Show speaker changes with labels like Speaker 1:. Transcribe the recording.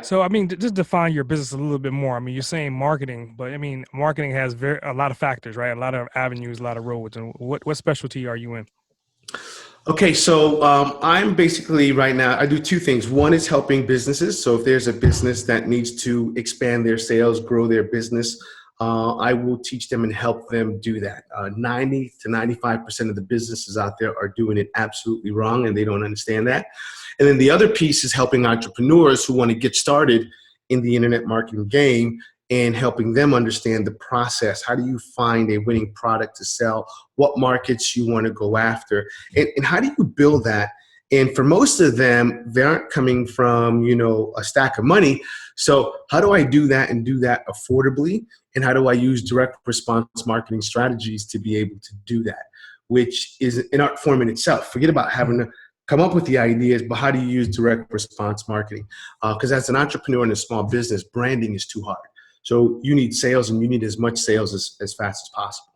Speaker 1: So, I mean, just define your business a little bit more. I mean, you're saying marketing, but I mean, marketing has a lot of factors, right? A lot of avenues, a lot of roads. And what specialty are you in?
Speaker 2: Okay, so I'm basically right now, I do two things. One is helping businesses. So if there's a business that needs to expand their sales, grow their business, I will teach them and help them do that. 90 to 95% of the businesses out there are doing it absolutely wrong and they don't understand that. And then the other piece is helping entrepreneurs who want to get started in the internet marketing game and helping them understand the process. How do you find a winning product to sell? What markets you want to go after? And how do you build that? And for most of them, they aren't coming from, a stack of money. So how do I do that and do that affordably? And how do I use direct response marketing strategies to be able to do that? Which is an art form in itself. Forget about having to come up with the ideas, but how do you use direct response marketing? Because as an entrepreneur in a small business, branding is too hard. So you need sales and you need as much sales as fast as possible.